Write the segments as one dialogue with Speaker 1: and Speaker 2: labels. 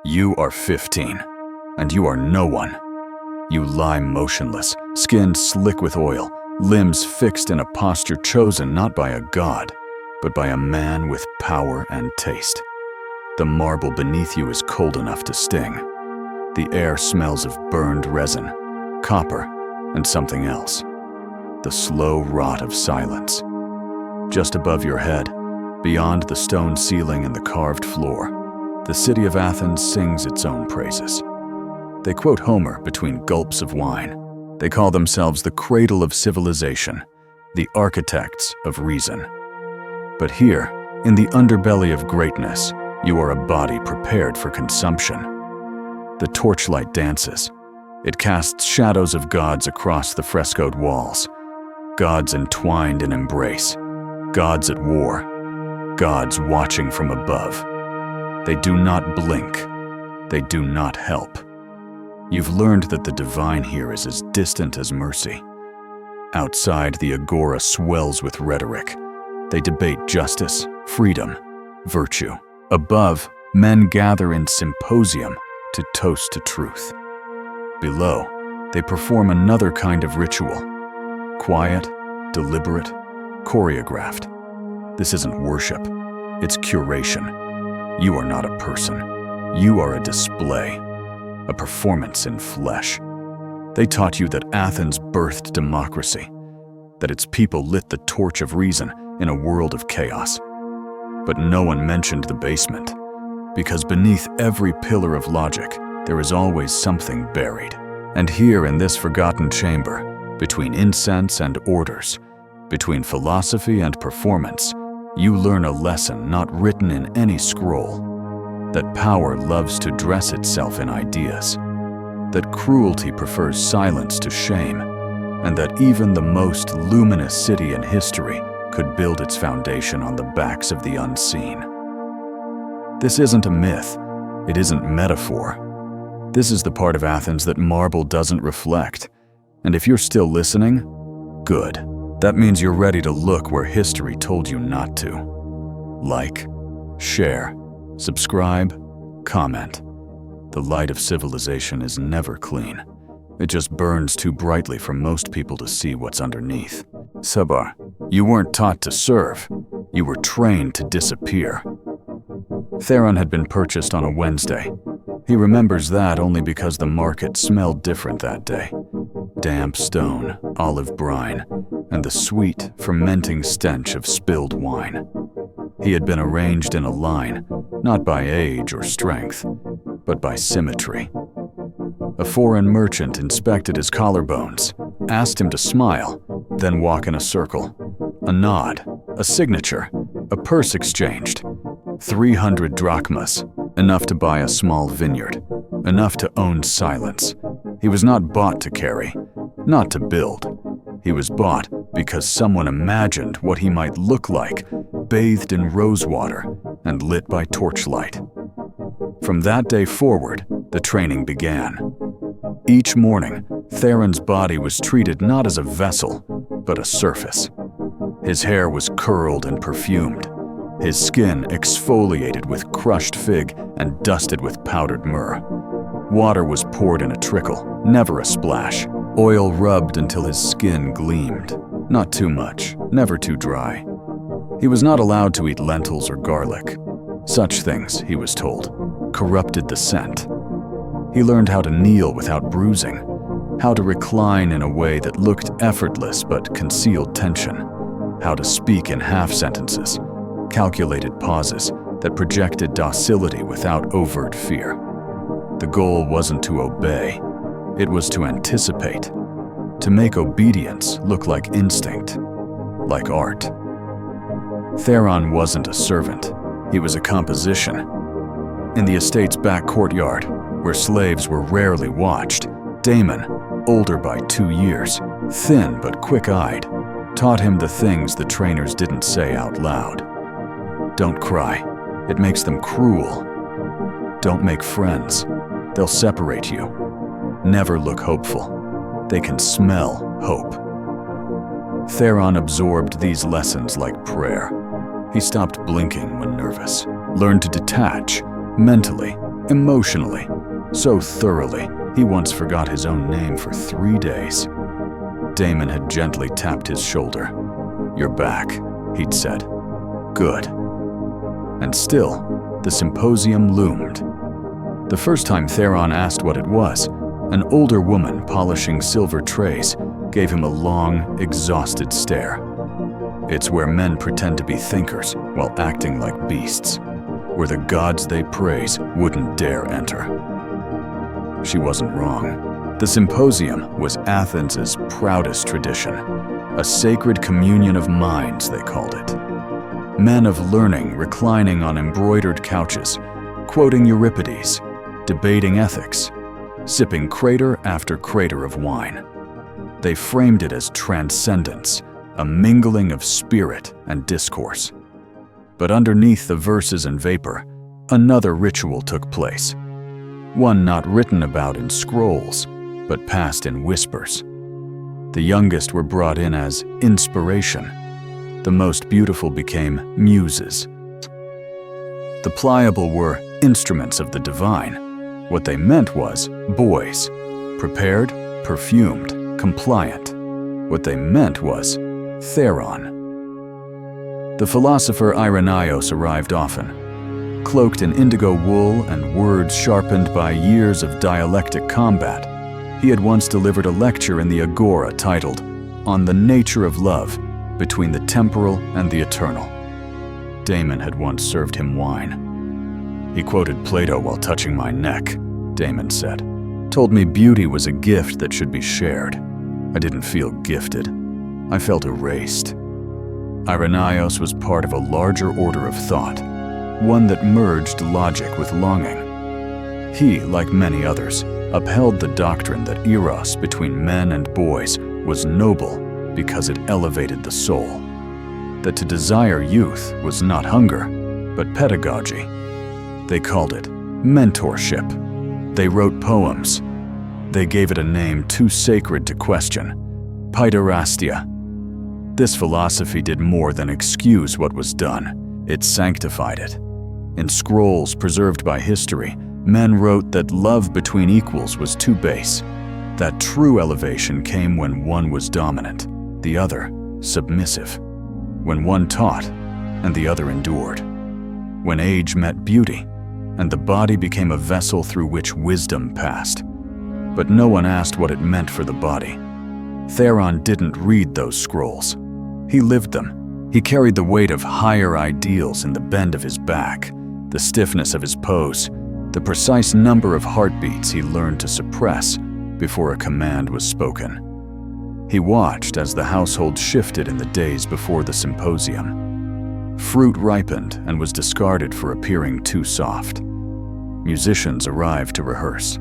Speaker 1: You are 15, and you are no one. You lie motionless, skin slick with oil, limbs fixed in a posture chosen not by a god, but by a man with power and taste. The marble beneath you is cold enough to sting. The air smells of burned resin, copper, and something else. The slow rot of silence. Just above your head, beyond the stone ceiling and the carved floor, the city of Athens sings its own praises. They quote Homer between gulps of wine. They call themselves the cradle of civilization, the architects of reason. But here, in the underbelly of greatness, you are a body prepared for consumption. The torchlight dances. It casts shadows of gods across the frescoed walls. Gods entwined in embrace. Gods at war. Gods watching from above. They do not blink. They do not help. You've learned that the divine here is as distant as mercy. Outside, the agora swells with rhetoric. They debate justice, freedom, virtue. Above, men gather in symposium to toast to truth. Below, they perform another kind of ritual. Quiet, deliberate, choreographed. This isn't worship, it's curation. You are not a person. You are a display, a performance in flesh. They taught you that Athens birthed democracy, that its people lit the torch of reason in a world of chaos. But no one mentioned the basement, because beneath every pillar of logic, there is always something buried. And here in this forgotten chamber, between incense and orders, between philosophy and performance, you learn a lesson not written in any scroll, that power loves to dress itself in ideas, that cruelty prefers silence to shame, and that even the most luminous city in history could build its foundation on the backs of the unseen. This isn't a myth. It isn't metaphor. This is the part of Athens that marble doesn't reflect. And if you're still listening, good. That means you're ready to look where history told you not to. Like, share, subscribe, comment. The light of civilization is never clean. It just burns too brightly for most people to see what's underneath. Sabar, you weren't taught to serve. You were trained to disappear. Theron had been purchased on a Wednesday. He remembers that only because the market smelled different that day. Damp stone, olive brine, and the sweet, fermenting stench of spilled wine. He had been arranged in a line, not by age or strength, but by symmetry. A foreign merchant inspected his collarbones, asked him to smile, then walk in a circle. A nod, a signature, a purse exchanged. 300 drachmas, enough to buy a small vineyard, enough to own silence. He was not bought to carry, not to build. He was bought because someone imagined what he might look like, bathed in rosewater and lit by torchlight. From that day forward, the training began. Each morning, Theron's body was treated not as a vessel, but a surface. His hair was curled and perfumed, his skin exfoliated with crushed fig and dusted with powdered myrrh. Water was poured in a trickle, never a splash. Oil rubbed until his skin gleamed. Not too much, never too dry. He was not allowed to eat lentils or garlic. Such things, he was told, corrupted the scent. He learned how to kneel without bruising, how to recline in a way that looked effortless but concealed tension, how to speak in half sentences, calculated pauses that projected docility without overt fear. The goal wasn't to obey, it was to anticipate, to make obedience look like instinct, like art. Theron wasn't a servant, he was a composition. In the estate's back courtyard, where slaves were rarely watched, Damon, older by 2 years, thin but quick-eyed, taught him the things the trainers didn't say out loud. Don't cry, it makes them cruel. Don't make friends, they'll separate you. Never look hopeful, they can smell hope. Theron absorbed these lessons like prayer. He stopped blinking when nervous, learned to detach, mentally, emotionally, so thoroughly he once forgot his own name for 3 days. Damon had gently tapped his shoulder. "You're back," he'd said. "Good." And still, the symposium loomed. The first time Theron asked what it was, an older woman polishing silver trays gave him a long, exhausted stare. "It's where men pretend to be thinkers while acting like beasts, where the gods they praise wouldn't dare enter." She wasn't wrong. The symposium was Athens' proudest tradition, a sacred communion of minds, they called it. Men of learning reclining on embroidered couches, quoting Euripides, debating ethics, sipping crater after crater of wine. They framed it as transcendence, a mingling of spirit and discourse. But underneath the verses and vapor, another ritual took place. One not written about in scrolls, but passed in whispers. The youngest were brought in as inspiration. The most beautiful became muses. The pliable were instruments of the divine. What they meant was boys, prepared, perfumed, compliant. What they meant was Theron. The philosopher Irenaeus arrived often, cloaked in indigo wool and words sharpened by years of dialectic combat. He had once delivered a lecture in the Agora titled "On the Nature of Love Between the Temporal and the Eternal." Damon had once served him wine. "He quoted Plato while touching my neck," Damon said. "Told me beauty was a gift that should be shared. I didn't feel gifted. I felt erased." Irenaeus was part of a larger order of thought, one that merged logic with longing. He, like many others, upheld the doctrine that eros between men and boys was noble because it elevated the soul, that to desire youth was not hunger, but pedagogy. They called it mentorship. They wrote poems. They gave it a name too sacred to question: paiderastia. This philosophy did more than excuse what was done. It sanctified it. In scrolls preserved by history, men wrote that love between equals was too base, that true elevation came when one was dominant, the other submissive, when one taught and the other endured, when age met beauty and the body became a vessel through which wisdom passed. But no one asked what it meant for the body. Theron didn't read those scrolls. He lived them. He carried the weight of higher ideals in the bend of his back, the stiffness of his pose, the precise number of heartbeats he learned to suppress before a command was spoken. He watched as the household shifted in the days before the symposium. Fruit ripened and was discarded for appearing too soft. Musicians arrived to rehearse.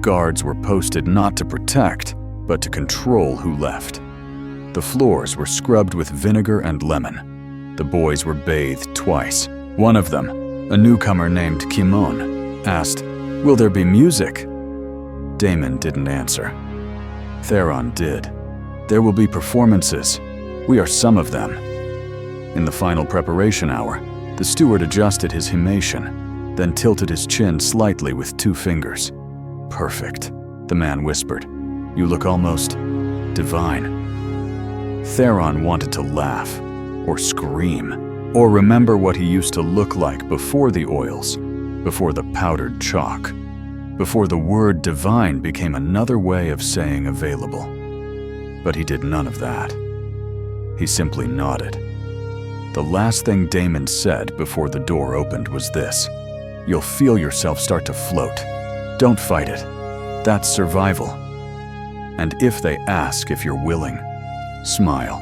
Speaker 1: Guards were posted not to protect, but to control who left. The floors were scrubbed with vinegar and lemon. The boys were bathed twice. One of them, a newcomer named Kimon, asked, "Will there be music?" Damon didn't answer. Theron did. "There will be performances. We are some of them." In the final preparation hour, the steward adjusted his himation, then tilted his chin slightly with 2 fingers. "Perfect," the man whispered. "You look almost divine." Theron wanted to laugh, or scream, or remember what he used to look like before the oils, before the powdered chalk, before the word divine became another way of saying available. But he did none of that. He simply nodded. The last thing Damon said before the door opened was this: "You'll feel yourself start to float. Don't fight it. That's survival. And if they ask if you're willing, smile.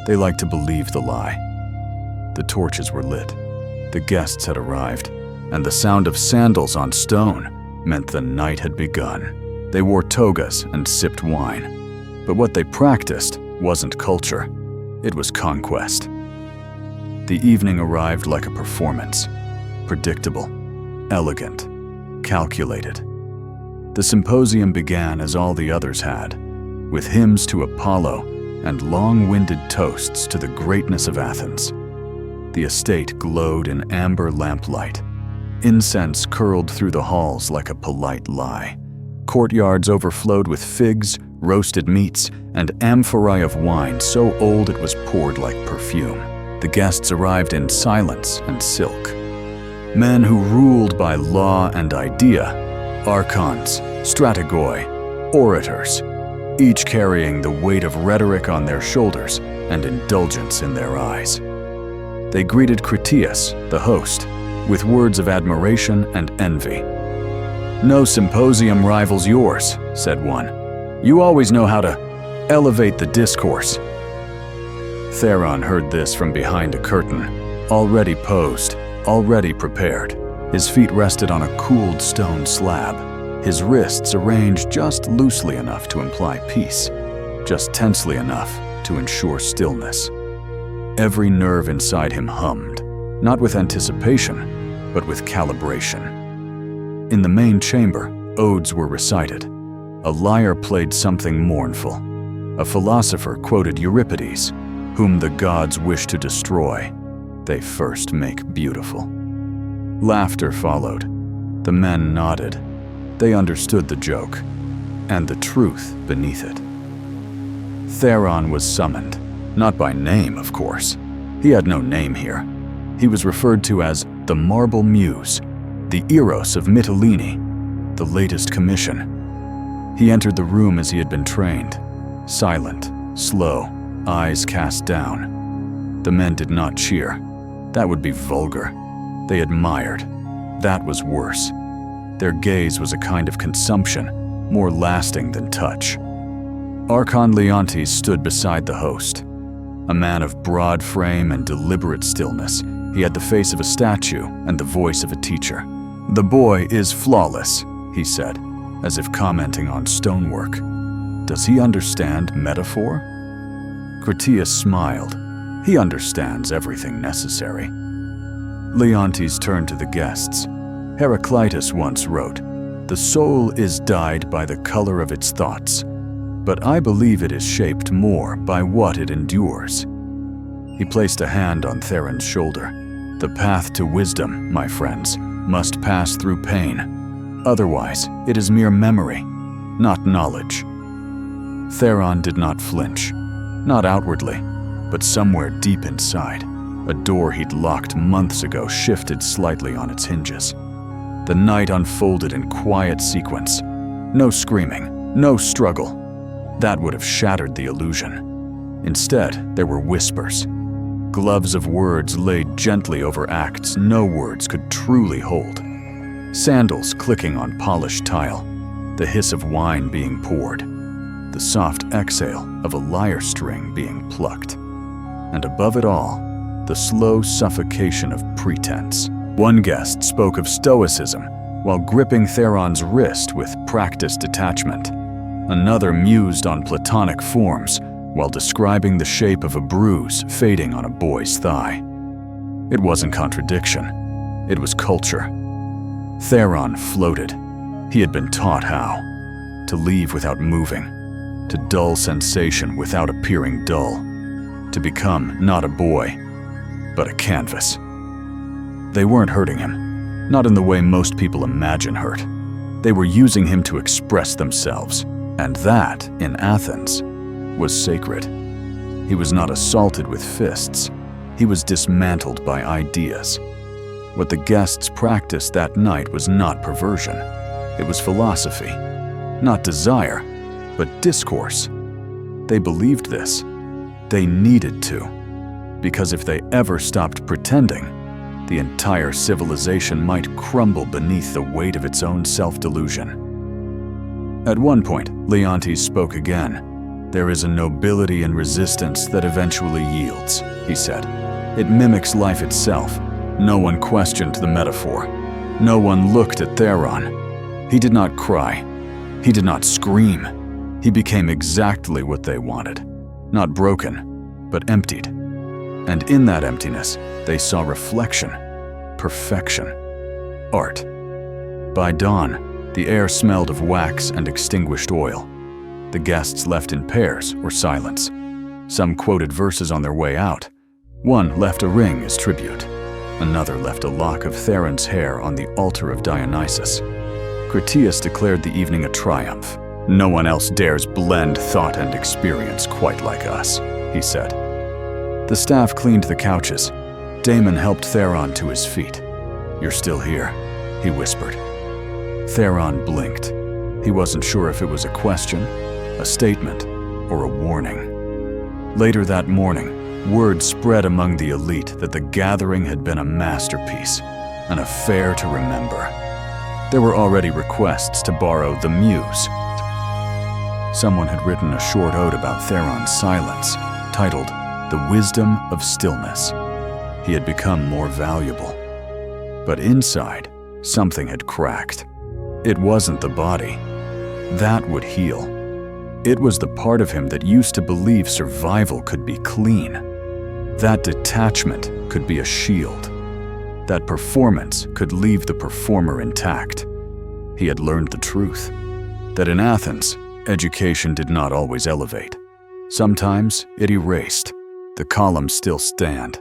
Speaker 1: They like to believe the lie." The torches were lit. The guests had arrived, and the sound of sandals on stone meant the night had begun. They wore togas and sipped wine. But what they practiced wasn't culture. It was conquest. The evening arrived like a performance. Predictable, elegant, calculated. The symposium began as all the others had, with hymns to Apollo and long-winded toasts to the greatness of Athens. The estate glowed in amber lamplight. Incense curled through the halls like a polite lie. Courtyards overflowed with figs, roasted meats, and amphorae of wine so old it was poured like perfume. The guests arrived in silence and silk. Men who ruled by law and idea, archons, strategoi, orators, each carrying the weight of rhetoric on their shoulders and indulgence in their eyes. They greeted Critias, the host, with words of admiration and envy. "No symposium rivals yours," said one. "You always know how to elevate the discourse." Theron heard this from behind a curtain, already posed, already prepared. His feet rested on a cooled stone slab, his wrists arranged just loosely enough to imply peace, just tensely enough to ensure stillness. Every nerve inside him hummed, not with anticipation, but with calibration. In the main chamber, odes were recited. A lyre played something mournful. A philosopher quoted Euripides, "Whom the gods wish to destroy, they first make beautiful." Laughter followed. The men nodded. They understood the joke, and the truth beneath it. Theron was summoned, not by name, of course. He had no name here. He was referred to as the Marble Muse, the Eros of Mytilene, the latest commission. He entered the room as he had been trained, silent, slow, eyes cast down. The men did not cheer. That would be vulgar. They admired. That was worse. Their gaze was a kind of consumption, more lasting than touch. Archon Leontes stood beside the host. A man of broad frame and deliberate stillness, he had the face of a statue and the voice of a teacher. "The boy is flawless," he said, as if commenting on stonework. "Does he understand metaphor?" Critias smiled. He understands everything necessary. Leontes turned to the guests. Heraclitus once wrote, "The soul is dyed by the color of its thoughts, but I believe it is shaped more by what it endures." He placed a hand on Theron's shoulder. "The path to wisdom, my friends, must pass through pain. Otherwise, it is mere memory, not knowledge." Theron did not flinch, not outwardly, but somewhere deep inside. A door he'd locked months ago shifted slightly on its hinges. The night unfolded in quiet sequence. No screaming, no struggle. That would have shattered the illusion. Instead, there were whispers. Gloves of words laid gently over acts no words could truly hold. Sandals clicking on polished tile, the hiss of wine being poured, the soft exhale of a lyre string being plucked. And above it all, the slow suffocation of pretense. One guest spoke of stoicism while gripping Theron's wrist with practiced detachment. Another mused on platonic forms while describing the shape of a bruise fading on a boy's thigh. It wasn't contradiction. It was culture. Theron floated. He had been taught how. To leave without moving. To dull sensation without appearing dull. To become not a boy, but a canvas. They weren't hurting him, not in the way most people imagine hurt. They were using him to express themselves, and that, in Athens, was sacred. He was not assaulted with fists. He was dismantled by ideas. What the guests practiced that night was not perversion. It was philosophy. Not desire, but discourse. They believed this. They needed to. Because if they ever stopped pretending, the entire civilization might crumble beneath the weight of its own self-delusion. At one point, Leontes spoke again. "There is a nobility in resistance that eventually yields," he said. "It mimics life itself. No one questioned the metaphor. No one looked at Theron. He did not cry. He did not scream. He became exactly what they wanted. Not broken, but emptied. And in that emptiness, they saw reflection, perfection, art. By dawn, the air smelled of wax and extinguished oil. The guests left in pairs or silence. Some quoted verses on their way out. One left a ring as tribute. Another left a lock of Theron's hair on the altar of Dionysus. Critias declared the evening a triumph. "No one else dares blend thought and experience quite like us," he said. The staff cleaned the couches. Damon helped Theron to his feet. "You're still here," he whispered. Theron blinked. He wasn't sure if it was a question, a statement, or a warning. Later that morning, word spread among the elite that the gathering had been a masterpiece, an affair to remember. There were already requests to borrow the Muse. Someone had written a short ode about Theron's silence, titled "The Wisdom of Stillness." He had become more valuable. But inside, something had cracked. It wasn't the body. That would heal. It was the part of him that used to believe survival could be clean. That detachment could be a shield. That performance could leave the performer intact. He had learned the truth, that in Athens, education did not always elevate. Sometimes it erased. The columns still stand,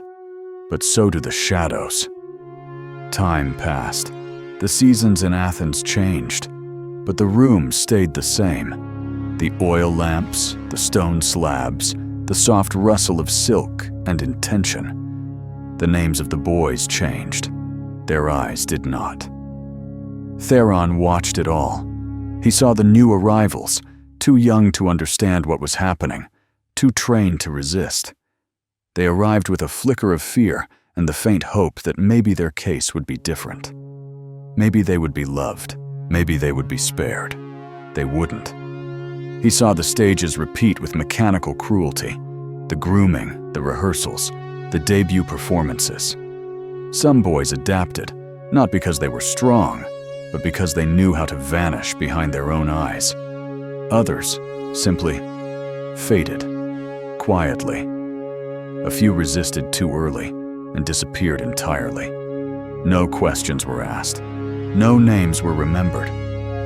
Speaker 1: but so do the shadows. Time passed. The seasons in Athens changed, but the rooms stayed the same. The oil lamps, the stone slabs, the soft rustle of silk and intention. The names of the boys changed. Their eyes did not. Theron watched it all. He saw the new arrivals, too young to understand what was happening, too trained to resist. They arrived with a flicker of fear and the faint hope that maybe their case would be different. Maybe they would be loved. Maybe they would be spared. They wouldn't. He saw the stages repeat with mechanical cruelty, the grooming, the rehearsals, the debut performances. Some boys adapted, not because they were strong, but because they knew how to vanish behind their own eyes. Others simply faded, quietly. A few resisted too early and disappeared entirely. No questions were asked. No names were remembered.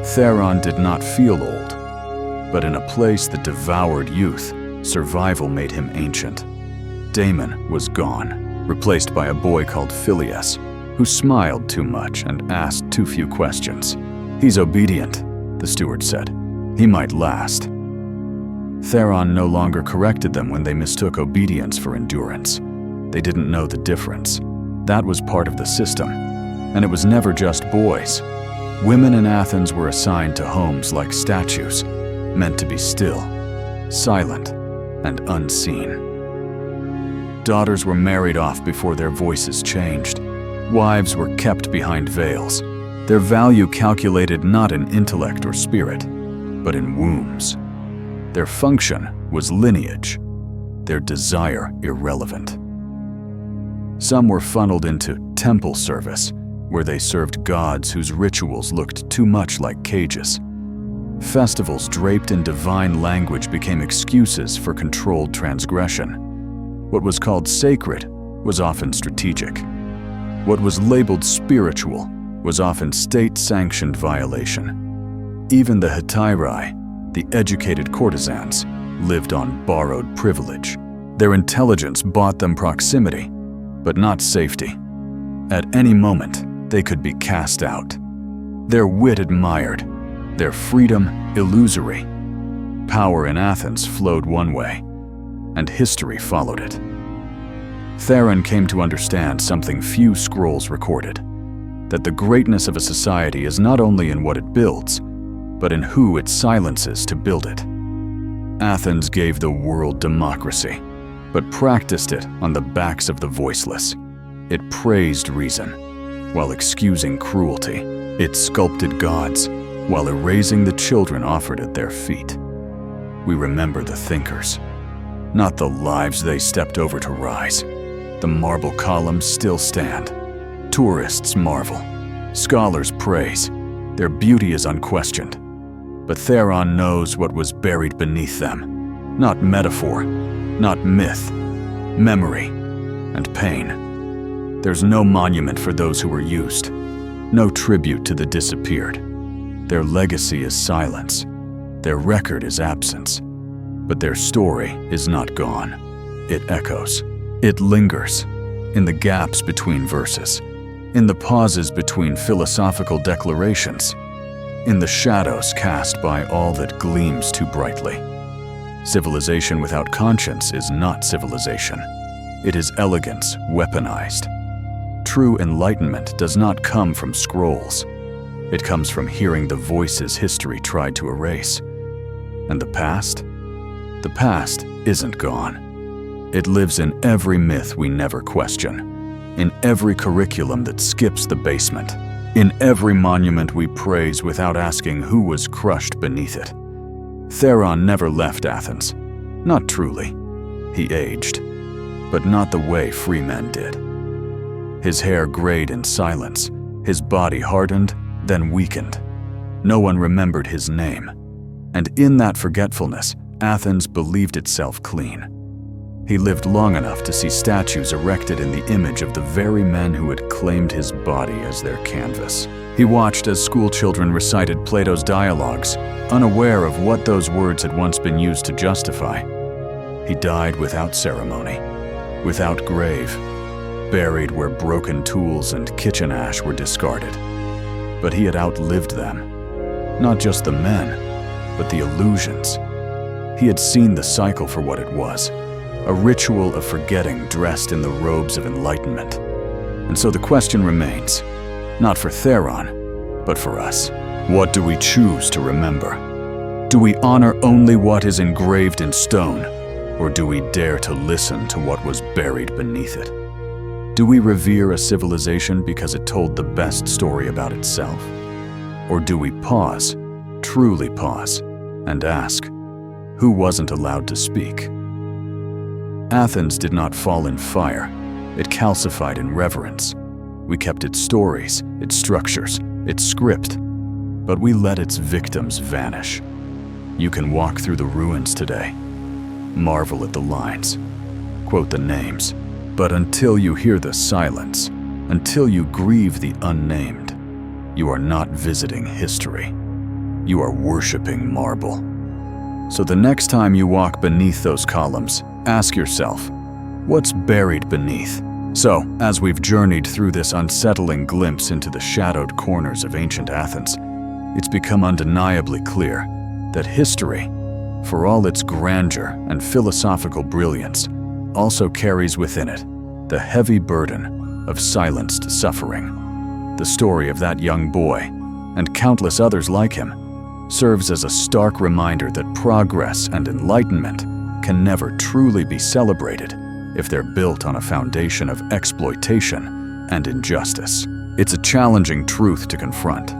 Speaker 1: Theron did not feel old, but in a place that devoured youth, survival made him ancient. Damon was gone, replaced by a boy called Phileas, who smiled too much and asked too few questions. "He's obedient," the steward said. "He might last." Theron no longer corrected them when they mistook obedience for endurance. They didn't know the difference. That was part of the system. And it was never just boys. Women in Athens were assigned to homes like statues, meant to be still, silent, and unseen. Daughters were married off before their voices changed. Wives were kept behind veils, their value calculated not in intellect or spirit, but in wombs. Their function was lineage, their desire irrelevant. Some were funneled into temple service, where they served gods whose rituals looked too much like cages. Festivals draped in divine language became excuses for controlled transgression. What was called sacred was often strategic. What was labeled spiritual was often state-sanctioned violation. Even the hetairai, the educated courtesans, lived on borrowed privilege. Their intelligence bought them proximity, but not safety. At any moment, they could be cast out. Their wit admired, their freedom illusory. Power in Athens flowed one way, and history followed it. Theron came to understand something few scrolls recorded, that the greatness of a society is not only in what it builds, but in who it silences to build it. Athens gave the world democracy, but practiced it on the backs of the voiceless. It praised reason, while excusing cruelty. It sculpted gods, while erasing the children offered at their feet. We remember the thinkers, not the lives they stepped over to rise. The marble columns still stand. Tourists marvel. Scholars praise. Their beauty is unquestioned. But Theron knows what was buried beneath them. Not metaphor, not myth, memory, and pain. There's no monument for those who were used, no tribute to the disappeared. Their legacy is silence, their record is absence, but their story is not gone. It echoes, it lingers, in the gaps between verses, in the pauses between philosophical declarations, in the shadows cast by all that gleams too brightly. Civilization without conscience is not civilization. It is elegance weaponized. True enlightenment does not come from scrolls. It comes from hearing the voices history tried to erase. And the past? The past isn't gone. It lives in every myth we never question, in every curriculum that skips the basement, in every monument we praise without asking who was crushed beneath it. Theron never left Athens. Not truly. He aged, but not the way free men did. His hair grayed in silence, his body hardened, then weakened. No one remembered his name, and in that forgetfulness, Athens believed itself clean. He lived long enough to see statues erected in the image of the very men who had claimed his body as their canvas. He watched as schoolchildren recited Plato's dialogues, unaware of what those words had once been used to justify. He died without ceremony, without grave, buried where broken tools and kitchen ash were discarded. But he had outlived them. Not just the men, but the illusions. He had seen the cycle for what it was, a ritual of forgetting dressed in the robes of enlightenment. And so the question remains, not for Theron, but for us. What do we choose to remember? Do we honor only what is engraved in stone, or do we dare to listen to what was buried beneath it? Do we revere a civilization because it told the best story about itself? Or do we pause, truly pause, and ask, who wasn't allowed to speak? Athens did not fall in fire. It calcified in reverence. We kept its stories, its structures, its script, but we let its victims vanish. You can walk through the ruins today, marvel at the lines, quote the names, but until you hear the silence, until you grieve the unnamed, you are not visiting history. You are worshiping marble. So the next time you walk beneath those columns, ask yourself, what's buried beneath? So, as we've journeyed through this unsettling glimpse into the shadowed corners of ancient Athens, it's become undeniably clear that history, for all its grandeur and philosophical brilliance, also carries within it the heavy burden of silenced suffering. The story of that young boy, and countless others like him, serves as a stark reminder that progress and enlightenment can never truly be celebrated if they're built on a foundation of exploitation and injustice. It's a challenging truth to confront,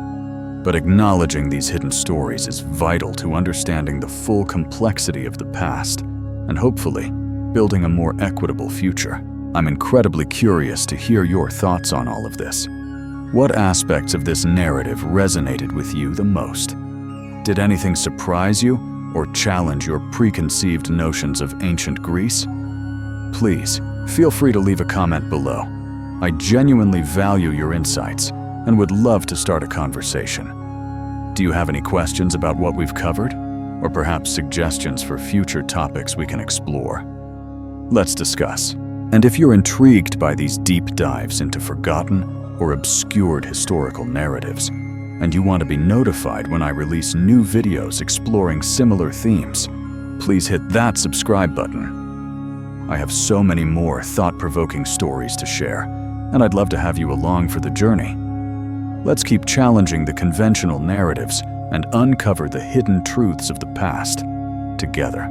Speaker 1: but acknowledging these hidden stories is vital to understanding the full complexity of the past and hopefully building a more equitable future. I'm incredibly curious to hear your thoughts on all of this. What aspects of this narrative resonated with you the most? Did anything surprise you or challenge your preconceived notions of ancient Greece? Please, feel free to leave a comment below. I genuinely value your insights and would love to start a conversation. Do you have any questions about what we've covered? Or perhaps suggestions for future topics we can explore? Let's discuss. And if you're intrigued by these deep dives into forgotten or obscured historical narratives, and you want to be notified when I release new videos exploring similar themes, please hit that subscribe button. I have so many more thought-provoking stories to share, and I'd love to have you along for the journey. Let's keep challenging the conventional narratives and uncover the hidden truths of the past together.